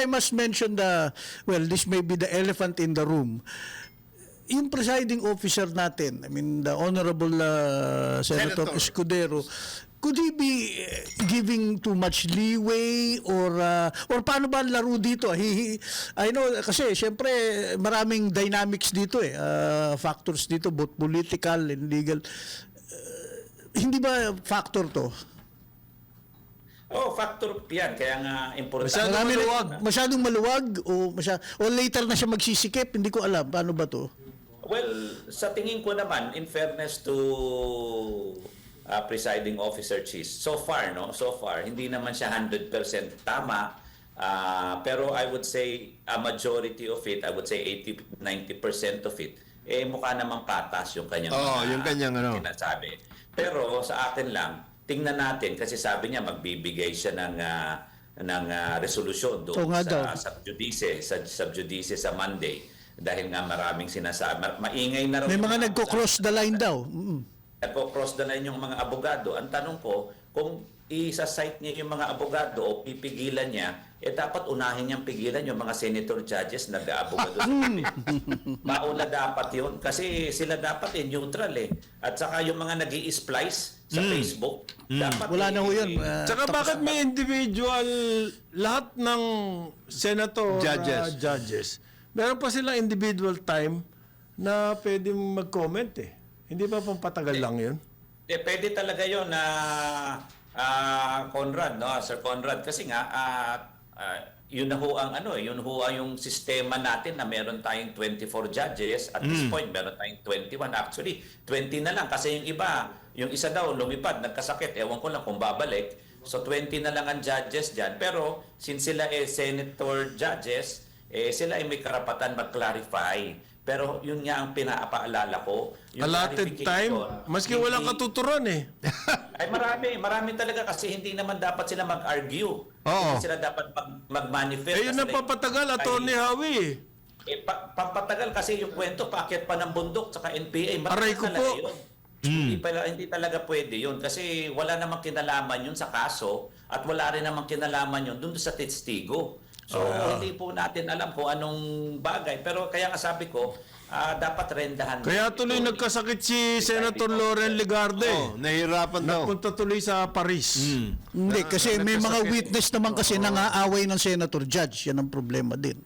I must mention well, this may be the elephant in the room. Yung presiding officer natin, I mean, the Honorable Senator Escudero, could he be giving too much leeway or paano ba ang laro dito? I know, kasi syempre maraming dynamics dito factors dito, both political and legal. Hindi ba factor to? Oh, factor yan. Kaya nga importante. Masyadong maluwag o later na siya magsisikip, hindi ko alam. Paano ba to? Well, sa tingin ko naman, in fairness to presiding officer Cheese, so far, hindi naman siya 100% tama. Pero I would say a majority of it, I would say 80-90% of it, mukha namang patas yung kanyang sinasabi. Pero sa akin lang, tingnan natin kasi sabi niya magbibigay siya ng resolusyon doon sa subjudice sa Monday. Dahil nga maraming sinasabi, maingay na raw. May mga nagko-cross the line daw. Nagko-cross the line yung mga abogado. Ang tanong ko, kung isa-cite niya yung mga abogado o pipigilan niya, dapat unahin niyang pigilan yung mga senator judges na nag-aabogado sa Pilipinas. Mauna dapat yun kasi sila dapat neutral At saka yung mga nag-i-splice sa Facebook, dapat wala na ho yun. Tsaka bakit may individual, lahat ng senator judges, meron pa silang individual time na pwede mag-comment Hindi ba pampatagal lang yun? Pwede talaga yun na Conrad, Sir Conrad. Kasi nga, yun na ho ang yun ho ang yung sistema natin na meron tayong 24 judges. At this point, meron tayong 21. Actually, 20 na lang. Kasi yung isa daw lumipad, nagkasakit. Ewan ko lang kung babalik. So, 20 na lang ang judges dyan. Pero, since sila senator judges, sila ay may karapatan mag-clarify. Pero yun nga ang pinapaalala ko. Yung allotted time? Maski walang katuturan ay marami talaga kasi hindi naman dapat sila mag-argue. Hindi sila dapat mag-manifest. Yun ang papatagal, Atty. Howie. Papatagal kasi yung kwento, paakyat pa ng bundok sa NPA. Aray ko po. Hindi talaga pwede yun kasi wala namang kinalaman yun sa kaso at wala rin namang kinalaman yun dun sa testigo. So, hindi po natin alam kung anong bagay. Pero kaya nga sabi ko, dapat rendahan. Kaya tuloy nagkasakit si Senator Loren Legarde. Nahihirapan daw. Nagpunta tuloy sa Paris. Hindi, kasi may mga witness naman kasi nangaaway ng senator judge. Yan ang problema din.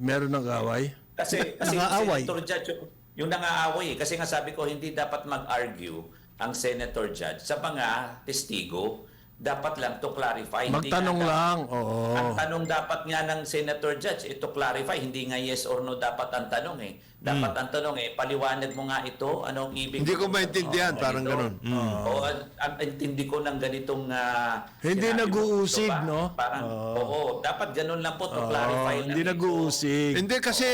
Meron ng away? Kasi senator judge, yung nangaaway. Kasi nga sabi ko, hindi dapat mag-argue ang senator judge sa mga testigo. Dapat lang to clarify. Magtanong lang. Oo. Ang tanong dapat nga ng senator judge, ito clarify. Hindi nga yes or no dapat ang tanong Dapat ang tanong paliwanag mo nga ito. Anong ibig? Hindi ko maintindihan. Parang ganun. O ang intindi ko ng ganitong hindi nag-uusig, no? Parang, dapat ganun lang po to clarify. Hindi nag-uusig. Hindi kasi